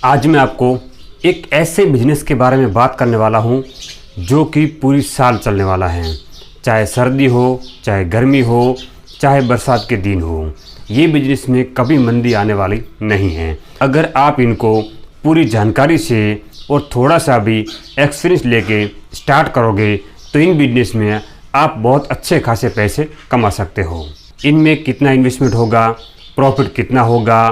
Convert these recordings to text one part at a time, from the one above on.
आज मैं आपको एक ऐसे बिजनेस के बारे में बात करने वाला हूं जो कि पूरी साल चलने वाला है। चाहे सर्दी हो, चाहे गर्मी हो, चाहे बरसात के दिन हो, ये बिजनेस में कभी मंदी आने वाली नहीं है। अगर आप इनको पूरी जानकारी से और थोड़ा सा भी एक्सपीरियंस लेके स्टार्ट करोगे तो इन बिजनेस में आप बहुत अच्छे खासे पैसे कमा सकते हो। इनमें कितना इन्वेस्टमेंट होगा, प्रॉफिट कितना होगा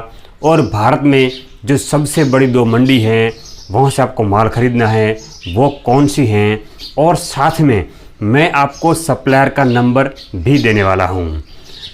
और भारत में जो सबसे बड़ी दो मंडी हैं वहाँ से आपको माल ख़रीदना है वो कौन सी हैं, और साथ में मैं आपको सप्लायर का नंबर भी देने वाला हूँ।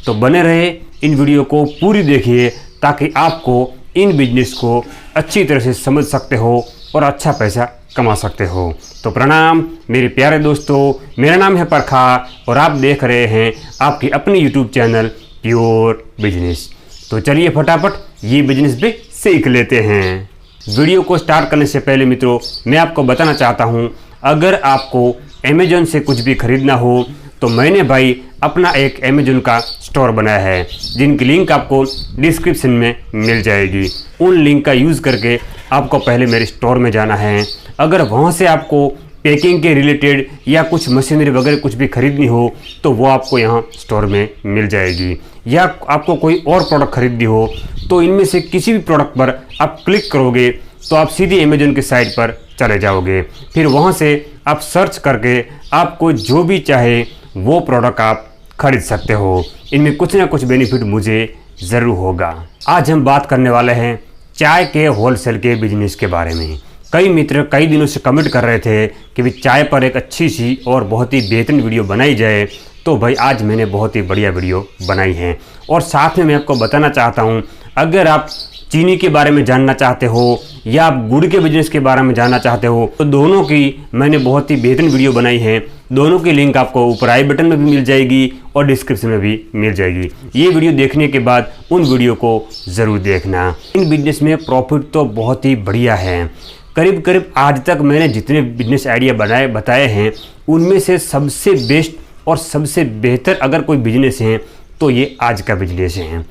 तो बने रहे, इन वीडियो को पूरी देखिए ताकि आपको इन बिजनेस को अच्छी तरह से समझ सकते हो और अच्छा पैसा कमा सकते हो। तो प्रणाम मेरे प्यारे दोस्तों, मेरा नाम है परखा और आप देख रहे हैं आपकी अपनी यूट्यूब चैनल प्योर बिजनेस। तो चलिए फटाफट ये बिजनेस भी सीख लेते हैं। वीडियो को स्टार्ट करने से पहले मित्रों मैं आपको बताना चाहता हूँ, अगर आपको अमेज़न से कुछ भी खरीदना हो तो मैंने भाई अपना एक अमेज़न का स्टोर बनाया है जिनकी लिंक आपको डिस्क्रिप्शन में मिल जाएगी। उन लिंक का यूज़ करके आपको पहले मेरे स्टोर में जाना है। अगर वहाँ से आपको पैकिंग के रिलेटेड या कुछ मशीनरी वगैरह कुछ भी खरीदनी हो तो वो आपको यहाँ स्टोर में मिल जाएगी, या आपको कोई और प्रोडक्ट खरीदनी हो तो इनमें से किसी भी प्रोडक्ट पर आप क्लिक करोगे तो आप सीधे अमेज़न के साइट पर चले जाओगे। फिर वहाँ से आप सर्च करके आपको जो भी चाहे वो प्रोडक्ट आप खरीद सकते हो। इनमें कुछ ना कुछ बेनिफिट मुझे ज़रूर होगा। आज हम बात करने वाले हैं चाय के होलसेल के बिजनेस के बारे में। कई मित्र कई दिनों से कमेंट कर रहे थे कि भाई चाय पर एक अच्छी सी और बहुत ही बेहतरीन वीडियो बनाई जाए, तो भाई आज मैंने बहुत ही बढ़िया वीडियो बनाई है। और साथ में मैं आपको बताना चाहता हूँ, अगर आप चीनी के बारे में जानना चाहते हो या आप गुड़ के बिजनेस के बारे में जानना चाहते हो तो दोनों की मैंने बहुत ही बेहतरीन वीडियो बनाई है। दोनों की लिंक आपको ऊपर आई बटन में भी मिल जाएगी और डिस्क्रिप्शन में भी मिल जाएगी। ये वीडियो देखने के बाद उन वीडियो को ज़रूर देखना। इन बिजनेस में प्रॉफिट तो बहुत ही बढ़िया है। करीब करीब आज तक मैंने जितने बिजनेस आइडिया बताए हैं उनमें से सबसे बेस्ट और सबसे बेहतर अगर कोई बिजनेस है तो ये आज का बिजनेस है।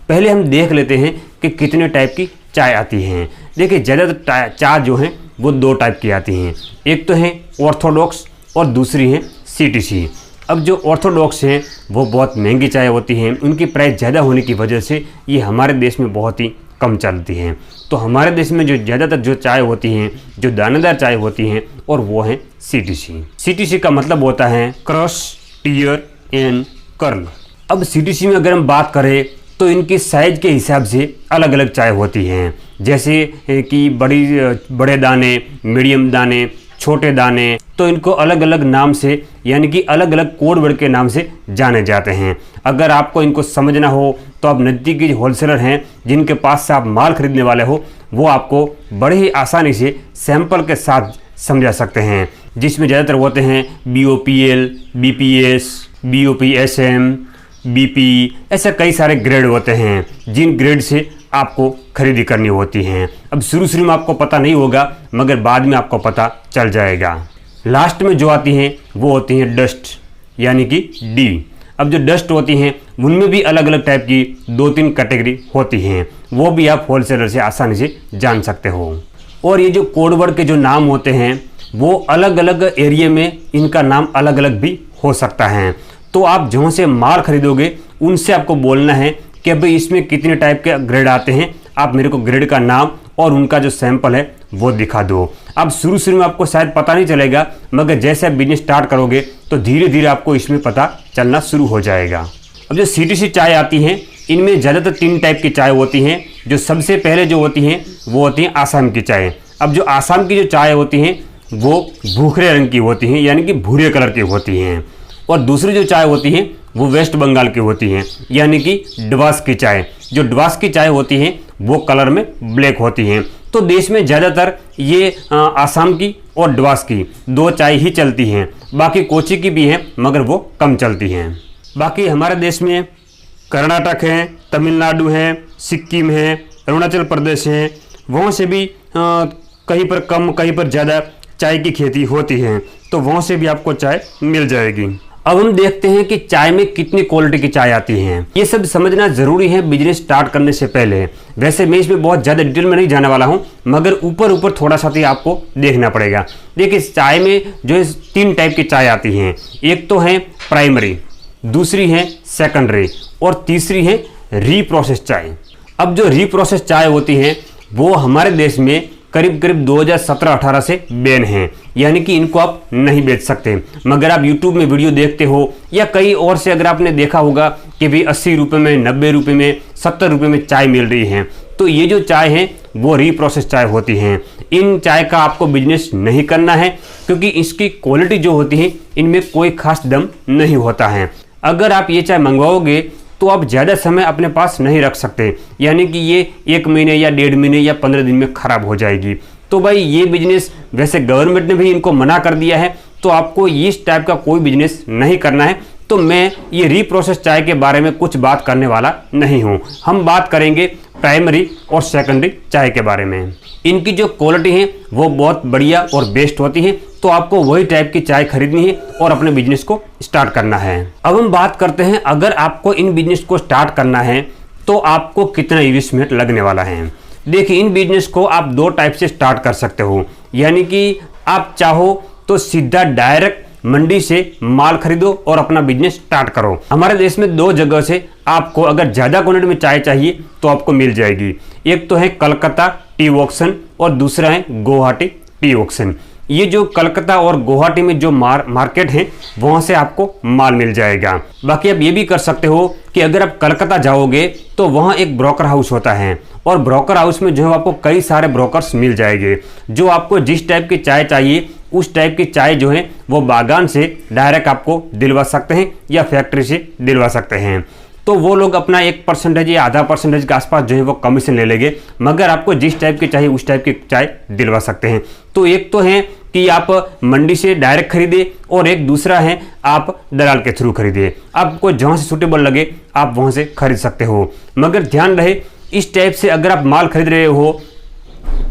पहले हम देख लेते हैं कि कितने टाइप की चाय आती हैं। देखिए ज़्यादातर चाय जो हैं वो दो टाइप की आती हैं, एक तो है ऑर्थोडॉक्स और दूसरी है सीटीसी। अब जो ऑर्थोडॉक्स हैं वो बहुत महंगी चाय होती हैं, उनकी प्राइस ज़्यादा होने की वजह से ये हमारे देश में बहुत ही कम चलती हैं। तो हमारे देश में जो ज़्यादातर जो चाय होती हैं, जो दानेदार चाय होती हैं, और वो हैं सीटीसी। सीटीसी का मतलब होता है क्रश, टीयर एंड कर्ल। अब सीटीसी में अगर हम बात करें तो इनकी साइज़ के हिसाब से अलग अलग चाय होती हैं, जैसे कि बड़े दाने, मीडियम दाने, छोटे दाने, तो इनको अलग अलग नाम से यानी कि अलग अलग कोड वर्ड के नाम से जाने जाते हैं। अगर आपको इनको समझना हो तो आप नज़दीकी होलसेलर हैं जिनके पास से आप माल खरीदने वाले हो वो आपको बड़े ही आसानी से सैंपल के साथ समझा सकते हैं, जिसमें ज़्यादातर होते हैं BOPL, BPS, BOPSM, BP, ऐसे कई सारे ग्रेड होते हैं जिन ग्रेड से आपको खरीदी करनी होती हैं। अब शुरू में आपको पता नहीं होगा मगर बाद में आपको पता चल जाएगा। लास्ट में जो आती हैं वो होती हैं डस्ट यानी कि D। अब जो डस्ट होती हैं उनमें भी अलग अलग टाइप की 2-3 कैटेगरी होती हैं, वो भी आप होलसेलर से आसानी से जान सकते हो। और ये जो कोड वर्ड के जो नाम होते हैं वो अलग अलग एरिया में इनका नाम अलग अलग भी हो सकता है। तो आप जहाँ से माल खरीदोगे उनसे आपको बोलना है कि भाई इसमें कितने टाइप के ग्रेड आते हैं, आप मेरे को ग्रेड का नाम और उनका जो सैंपल है वो दिखा दो। अब शुरू में आपको शायद पता नहीं चलेगा मगर जैसे आप बिजनेस स्टार्ट करोगे तो धीरे धीरे आपको इसमें पता चलना शुरू हो जाएगा। अब जो सीटीसी चाय आती हैं इनमें ज़्यादातर 3 टाइप की चाय होती हैं। जो सबसे पहले जो होती हैं वो होती हैं आसाम की चाय। अब जो आसाम की जो चाय होती हैं वो भूखरे रंग की होती हैं यानी कि भूरे कलर की होती हैं, और दूसरी जो चाय होती हैं वो वेस्ट बंगाल की होती हैं यानी कि ड्वास की चाय। जो ड्वास की चाय होती हैं वो कलर में ब्लैक होती हैं। तो देश में ज़्यादातर ये आसाम की और ड्वास की 2 चाय ही चलती हैं, बाकी कोची की भी हैं मगर वो कम चलती हैं। बाकी हमारे देश में कर्नाटक है, तमिलनाडु है, सिक्किम है, अरुणाचल प्रदेश है, वहाँ से भी कहीं पर कम कहीं पर ज़्यादा चाय की खेती होती है, तो वहाँ से भी आपको चाय मिल जाएगी। अब हम देखते हैं कि चाय में कितनी क्वालिटी की चाय आती है। ये सब समझना जरूरी है बिजनेस स्टार्ट करने से पहले। वैसे मैं इसमें बहुत ज़्यादा डिटेल में नहीं जाने वाला हूँ, मगर ऊपर ऊपर थोड़ा सा ही आपको देखना पड़ेगा। देखिए, चाय में जो है 3 टाइप की चाय आती हैं। एक तो है प्राइमरी, दूसरी है सेकेंडरी और तीसरी है रीप्रोसेस चाय। अब जो रीप्रोसेस चाय होती है वो हमारे देश में करीब करीब 2017-18 से बैन है, यानी कि इनको आप नहीं बेच सकते। मगर आप YouTube में वीडियो देखते हो या कई और से अगर आपने देखा होगा कि भाई 80 रुपये में, 90 रुपये में, 70 रुपये में चाय मिल रही है, तो ये जो चाय है वो रीप्रोसेस चाय होती हैं। इन चाय का आपको बिजनेस नहीं करना है, क्योंकि इसकी क्वालिटी जो होती है इनमें कोई खास दम नहीं होता है। अगर आप ये चाय मंगवाओगे तो आप ज़्यादा समय अपने पास नहीं रख सकते, यानी कि ये 1 महीने या 1.5 महीने या 15 दिन में ख़राब हो जाएगी। तो भाई ये बिजनेस, वैसे गवर्नमेंट ने भी इनको मना कर दिया है, तो आपको इस टाइप का कोई बिजनेस नहीं करना है। तो मैं ये रीप्रोसेस चाय के बारे में कुछ बात करने वाला नहीं हूँ। हम बात करेंगे प्राइमरी और सेकेंडरी चाय के बारे में। इनकी जो क्वालिटी है वो बहुत बढ़िया और बेस्ट होती है, तो आपको वही टाइप की चाय खरीदनी है और अपने बिजनेस को स्टार्ट करना है। अब हम बात करते हैं, अगर आपको इन बिजनेस को स्टार्ट करना है तो आपको कितना इन्वेस्टमेंट लगने वाला है। देखिए, इन बिजनेस को आप 2 टाइप से स्टार्ट कर सकते हो, यानी कि आप चाहो तो सीधा डायरेक्ट मंडी से माल खरीदो और अपना बिजनेस स्टार्ट करो। हमारे देश में 2 जगह से आपको अगर ज़्यादा क्वांटिटी में चाय चाहिए तो आपको मिल जाएगी। एक तो है कलकत्ता टी ऑक्शन और दूसरा है गुवाहाटी टी ऑक्शन। ये जो कलकत्ता और गुवाहाटी में जो मार्केट है वहाँ से आपको माल मिल जाएगा। बाकी आप ये भी कर सकते हो कि अगर आप कलकत्ता जाओगे तो वहाँ एक ब्रोकर हाउस होता है, और ब्रोकर हाउस में जो है आपको कई सारे ब्रोकर्स मिल जाएंगे जो आपको जिस टाइप की चाय चाहिए उस टाइप की चाय जो है वो बागान से डायरेक्ट आपको दिलवा सकते हैं या फैक्ट्री से दिलवा सकते हैं। तो वो लोग अपना 1% या आधा % के आसपास जो है वो कमीशन ले लेंगे, मगर आपको जिस टाइप की चाहिए उस टाइप की चाय दिलवा सकते हैं। तो एक तो है कि आप मंडी से डायरेक्ट खरीदे और एक दूसरा है आप दलाल के थ्रू खरीदे। आपको जहाँ से सूटेबल लगे आप वहाँ से खरीद सकते हो। मगर ध्यान रहे, इस टाइप से अगर आप माल खरीद रहे हो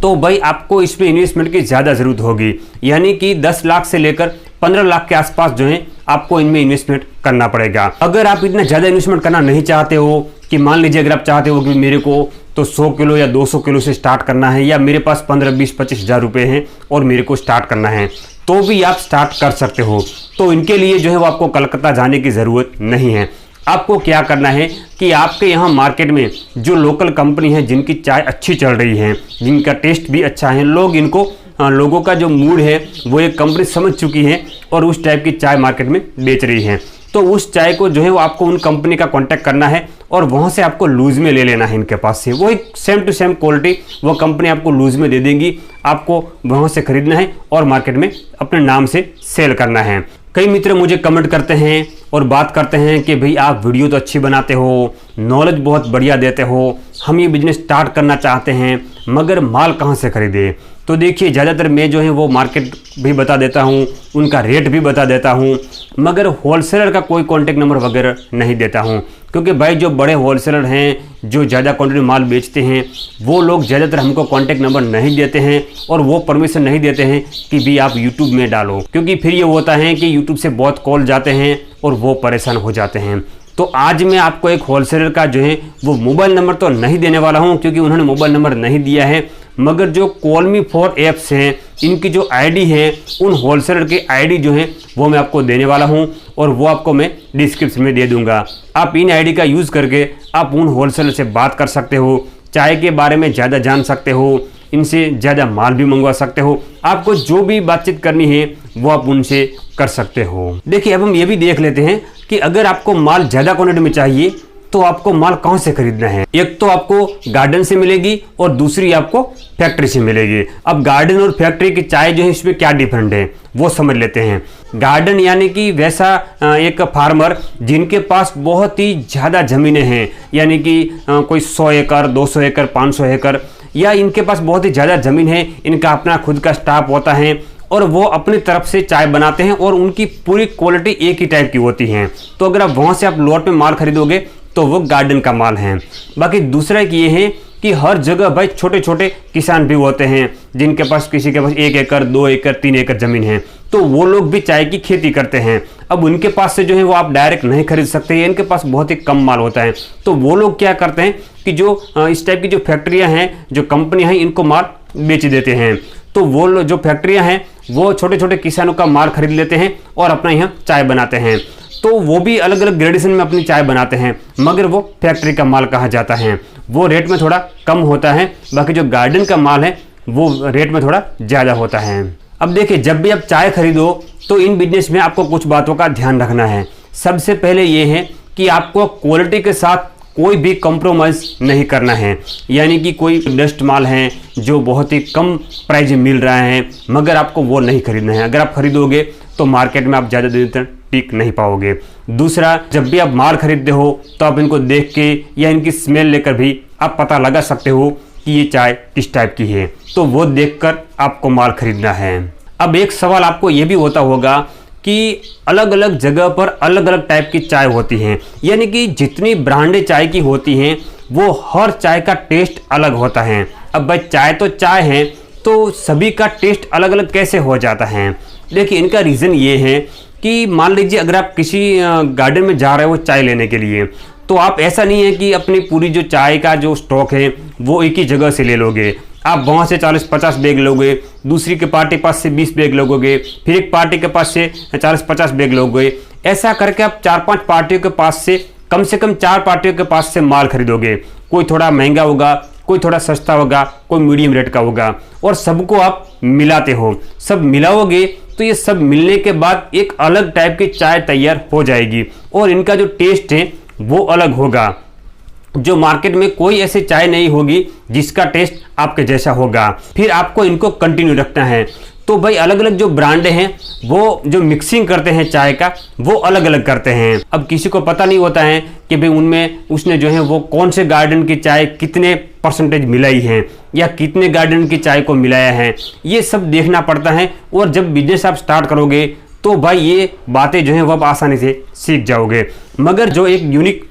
तो भाई आपको इसमें इन्वेस्टमेंट की ज़्यादा ज़रूरत होगी, यानी कि 10 लाख से लेकर 15 लाख के आसपास जो है आपको इनमें इन्वेस्टमेंट करना पड़ेगा। अगर आप इतना ज़्यादा इन्वेस्टमेंट करना नहीं चाहते हो, कि मान लीजिए अगर आप चाहते हो कि मेरे को तो 100 किलो या 200 किलो से स्टार्ट करना है, या मेरे पास 15, 20, 25 हज़ार रुपये हैं और मेरे को स्टार्ट करना है, तो भी आप स्टार्ट कर सकते हो। तो इनके लिए जो है वो आपको कलकत्ता जाने की ज़रूरत नहीं है। आपको क्या करना है कि आपके यहाँ मार्केट में जो लोकल कंपनी है जिनकी चाय अच्छी चल रही है, जिनका टेस्ट भी अच्छा है, लोगों का जो मूड है वो एक कंपनी समझ चुकी है और उस टाइप की चाय मार्केट में बेच रही है, तो उस चाय को जो है वो आपको उन कंपनी का कांटेक्ट करना है और वहाँ से आपको लूज़ में ले लेना है इनके पास से। वही सेम टू सेम क्वालिटी वो कंपनी आपको लूज़ में दे देंगी, आपको वहाँ से खरीदना है और मार्केट में अपने नाम से सेल करना है। कई मित्र मुझे कमेंट करते हैं और बात करते हैं कि भाई आप वीडियो तो अच्छी बनाते हो, नॉलेज बहुत बढ़िया देते हो, हम ये बिजनेस स्टार्ट करना चाहते हैं, मगर माल कहाँ से खरीदे। तो देखिए, ज़्यादातर मैं जो है वो मार्केट भी बता देता हूँ, उनका रेट भी बता देता हूँ, मगर होलसेलर का कोई कॉन्टेक्ट नंबर वगैरह नहीं देता हूँ, क्योंकि भाई जो बड़े होलसेलर हैं जो ज़्यादा क्वांटिटी माल बेचते हैं वो लोग ज़्यादातर हमको कॉन्टेक्ट नंबर नहीं देते हैं और वो परमिशन नहीं देते हैं कि भी आप यूट्यूब में डालो, क्योंकि फिर ये होता है कि यूट्यूब से बहुत कॉल जाते हैं और वो परेशान हो जाते हैं। तो आज मैं आपको एक होलसेलर का जो है वो मोबाइल नंबर तो नहीं देने वाला हूं, क्योंकि उन्होंने मोबाइल नंबर नहीं दिया है, मगर जो कॉल मी फॉर ऐप्स हैं इनकी जो आईडी है उन होलसेलर की आईडी जो है वो मैं आपको देने वाला हूं और वो आपको मैं डिस्क्रिप्शन में दे दूंगा। आप इन आईडी का यूज़ करके आप उन होलसेलर से बात कर सकते हो, चाय के बारे में ज़्यादा जान सकते हो, इनसे ज़्यादा माल भी मंगवा सकते हो। आपको जो भी बातचीत करनी है वो आप उनसे कर सकते हो। देखिए, अब हम ये भी देख लेते हैं कि अगर आपको माल ज़्यादा क्वांटिटी में चाहिए तो आपको माल कहाँ से खरीदना है। एक तो आपको गार्डन से मिलेगी और दूसरी आपको फैक्ट्री से मिलेगी। अब गार्डन और फैक्ट्री की चाय जो है इसमें क्या डिफरेंट है वो समझ लेते हैं। गार्डन यानी कि वैसा एक फार्मर जिनके पास बहुत ही ज़्यादा ज़मीनें हैं, यानी कि कोई 100 एकड़, 200 एकड़, 500 एकड़, या इनके पास बहुत ही ज़्यादा ज़मीन है, इनका अपना खुद का स्टाफ होता है और वो अपनी तरफ से चाय बनाते हैं और उनकी पूरी क्वालिटी एक ही टाइप की होती है। तो अगर आप वहाँ से आप लॉट में माल खरीदोगे तो वो गार्डन का माल है। बाकी दूसरा एक ये है कि हर जगह भाई छोटे छोटे किसान भी होते हैं जिनके पास किसी के पास 1 एकड़, 2 एकड़, 3 एकड़ ज़मीन है, तो वो लोग भी चाय की खेती करते हैं। अब उनके पास से जो है वो आप डायरेक्ट नहीं खरीद सकते, इनके पास बहुत ही कम माल होता है। तो वो लोग क्या करते हैं कि जो इस टाइप की जो फैक्ट्रियां हैं, जो कंपनियां हैं, इनको माल बेच देते हैं। तो वो जो फैक्ट्रियां हैं वो छोटे छोटे किसानों का माल खरीद लेते हैं और अपना यहाँ चाय बनाते हैं। तो वो भी अलग अलग ग्रेडेशन में अपनी चाय बनाते हैं, मगर वो फैक्ट्री का माल कहा जाता है। वो रेट में थोड़ा कम होता है, बाकी जो गार्डन का माल है वो रेट में थोड़ा ज़्यादा होता है। अब देखिए, जब भी आप चाय खरीदो तो इन बिजनेस में आपको कुछ बातों का ध्यान रखना है। सबसे पहले ये है कि आपको क्वालिटी के साथ कोई भी कॉम्प्रोमाइज़ नहीं करना है। यानी कि कोई डस्ट माल है जो बहुत ही कम प्राइस में मिल रहा है, मगर आपको वो नहीं खरीदना है। अगर आप खरीदोगे तो मार्केट में आप ज़्यादा देर तक टिक नहीं पाओगे। दूसरा, जब भी आप माल खरीदते हो तो आप इनको देख के या इनकी स्मेल लेकर भी आप पता लगा सकते हो कि ये चाय किस टाइप की है, तो वो देखकर आपको माल खरीदना है। अब एक सवाल आपको ये भी होता होगा कि अलग अलग जगह पर अलग अलग टाइप की चाय होती हैं, यानी कि जितनी ब्रांडेड चाय की होती हैं वो हर चाय का टेस्ट अलग होता है। अब भाई चाय तो चाय है, तो सभी का टेस्ट अलग अलग कैसे हो जाता है? देखिए, इनका रीज़न ये है कि मान लीजिए अगर आप किसी गार्डन में जा रहे हो चाय लेने के लिए, तो आप ऐसा नहीं है कि अपनी पूरी जो चाय का जो स्टॉक है वो एक ही जगह से ले लोगे। आप वहाँ से 40-50 बैग लोगे, दूसरी के पार्टी के पास से 20 बैग लोगे, फिर एक पार्टी के पास से 40-50 बैग लोगे। ऐसा करके आप 4-5 पार्टियों के पास से कम 4 पार्टियों के पास से माल खरीदोगे। कोई थोड़ा महंगा होगा, कोई थोड़ा सस्ता होगा, कोई मीडियम रेट का होगा, और सबको आप मिलाते हो। सब मिलाओगे तो ये सब मिलने के बाद एक अलग टाइप की चाय तैयार हो जाएगी, और इनका जो टेस्ट है वो अलग होगा। जो मार्केट में कोई ऐसी चाय नहीं होगी जिसका टेस्ट आपके जैसा होगा। फिर आपको इनको कंटिन्यू रखना है। तो भाई अलग अलग जो ब्रांडें हैं वो जो मिक्सिंग करते हैं चाय का वो अलग अलग करते हैं। अब किसी को पता नहीं होता है कि भाई उनमें उसने जो है वो कौन से गार्डन की चाय कितने परसेंटेज मिलाई है या कितने गार्डन की चाय को मिलाया है, ये सब देखना पड़ता है। और जब बिजनेस आप स्टार्ट करोगे तो भाई ये बातें जो हैं वो आप आसानी से सीख जाओगे। मगर जो एक यूनिक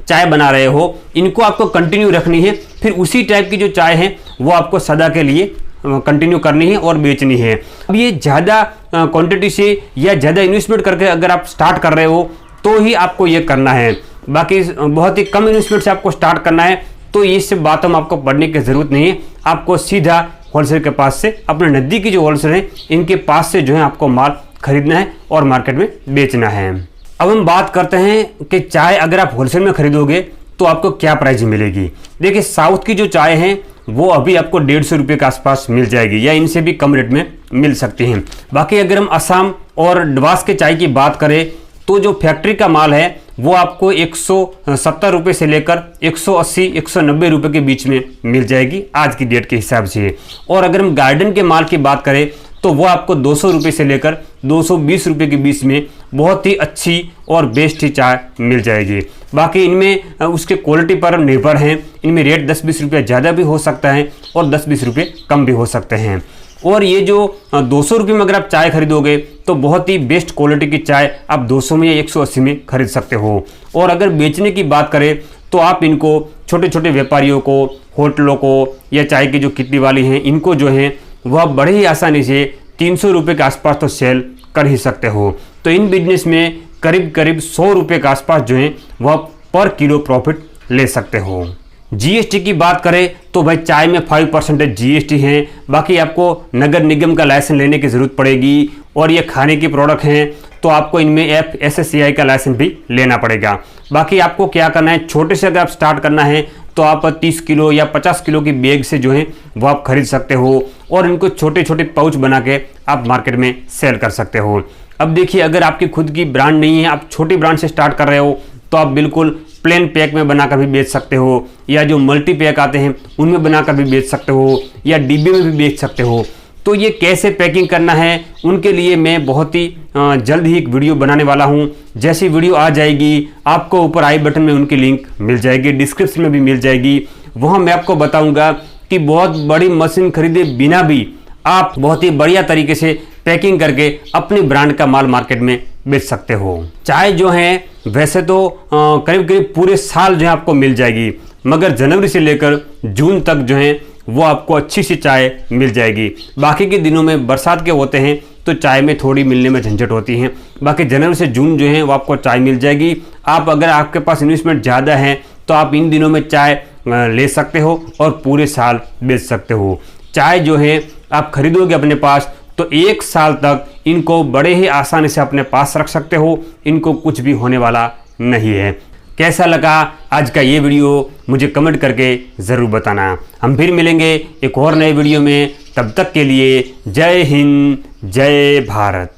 चाय बना रहे हो इनको आपको कंटिन्यू रखनी है। फिर उसी टाइप की जो चाय है वो आपको सदा के लिए कंटिन्यू करनी है और बेचनी है। अब ये ज़्यादा क्वांटिटी से या ज़्यादा इन्वेस्टमेंट करके अगर आप स्टार्ट कर रहे हो तो ही आपको ये करना है। बाकी बहुत ही कम इन्वेस्टमेंट से आपको स्टार्ट करना है तो ये सब बातों में आपको पढ़ने की ज़रूरत नहीं है। आपको सीधा होलसेल के पास से, अपने नज़दीकी जो होलसेल है इनके पास से जो है आपको माल खरीदना है और मार्केट में बेचना है। अब हम बात करते हैं कि चाय अगर आप होलसेल में खरीदोगे तो आपको क्या प्राइस मिलेगी। देखिए, साउथ की जो चाय है वो अभी आपको 150 रुपये के आसपास मिल जाएगी या इनसे भी कम रेट में मिल सकती हैं। बाकी अगर हम असम और डवास के चाय की बात करें तो जो फैक्ट्री का माल है वो आपको 170 रुपये से लेकर 180-190 रुपये के बीच में मिल जाएगी आज की डेट के हिसाब से। और अगर हम गार्डन के माल की बात करें तो वो आपको 200 रुपये से लेकर 220 रुपये के बीच में बहुत ही अच्छी और बेस्ट ही चाय मिल जाएगी। बाकी इनमें उसके क्वालिटी पर निर्भर हैं, इनमें रेट 10-20 रुपये ज़्यादा भी हो सकता है और 10-20 रुपये कम भी हो सकते हैं। और ये जो 200 रुपये में अगर आप चाय खरीदोगे तो बहुत ही बेस्ट क्वालिटी की चाय आप 200 में या 180 में खरीद सकते हो। और अगर बेचने की बात करें तो आप इनको छोटे छोटे व्यापारियों को, होटलों को या चाय की जो कितली वाली हैं इनको जो है वह बड़े ही आसानी से 300 रुपये के आसपास तो सेल कर ही सकते हो। तो इन बिजनेस में करीब करीब 100 रुपये के आसपास जो है वह पर किलो प्रॉफिट ले सकते हो। जीएसटी की बात करें तो भाई चाय में 5% जीएसटी है। बाकी आपको नगर निगम का लाइसेंस लेने की ज़रूरत पड़ेगी। और ये खाने की प्रोडक्ट हैं तो आपको इनमें FSSAI का लाइसेंस भी लेना पड़ेगा। बाकी आपको क्या करना है, छोटे से अगर आप स्टार्ट करना है तो आप 30 किलो या 50 किलो की बैग से जो है वो आप खरीद सकते हो और इनको छोटे छोटे पाउच बना के आप मार्केट में सेल कर सकते हो। अब देखिए, अगर आपकी खुद की ब्रांड नहीं है, आप छोटी ब्रांड से स्टार्ट कर रहे हो तो आप बिल्कुल प्लेन पैक में बनाकर भी बेच सकते हो या जो मल्टी पैक आते हैं उनमें बनाकर भी बेच सकते हो या डिब्बे में भी बेच सकते हो। तो ये कैसे पैकिंग करना है उनके लिए मैं बहुत ही जल्द ही एक वीडियो बनाने वाला हूँ। जैसी वीडियो आ जाएगी आपको ऊपर आई बटन में उनकी लिंक मिल जाएगी, डिस्क्रिप्शन में भी मिल जाएगी। वहाँ मैं आपको बताऊँगा कि बहुत बड़ी मशीन खरीदे बिना भी आप बहुत ही बढ़िया तरीके से पैकिंग करके अपनी ब्रांड का माल मार्केट में बेच सकते हो। चाय जो है वैसे तो करीब करीब पूरे साल जो है आपको मिल जाएगी, मगर जनवरी से लेकर जून तक जो है वो आपको अच्छी सी चाय मिल जाएगी। बाकी के दिनों में बरसात के होते हैं तो चाय में थोड़ी मिलने में झंझट होती है। बाकी जनवरी से जून जो है वो आपको चाय मिल जाएगी। आप अगर आपके पास इन्वेस्टमेंट ज़्यादा है तो आप इन दिनों में चाय ले सकते हो और पूरे साल बेच सकते हो। चाय जो है आप खरीदोगे अपने पास तो 1 साल तक इनको बड़े ही आसानी से अपने पास रख सकते हो, इनको कुछ भी होने वाला नहीं है। कैसा लगा आज का ये वीडियो मुझे कमेंट करके ज़रूर बताना। हम फिर मिलेंगे एक और नए वीडियो में, तब तक के लिए जय हिंद जय भारत।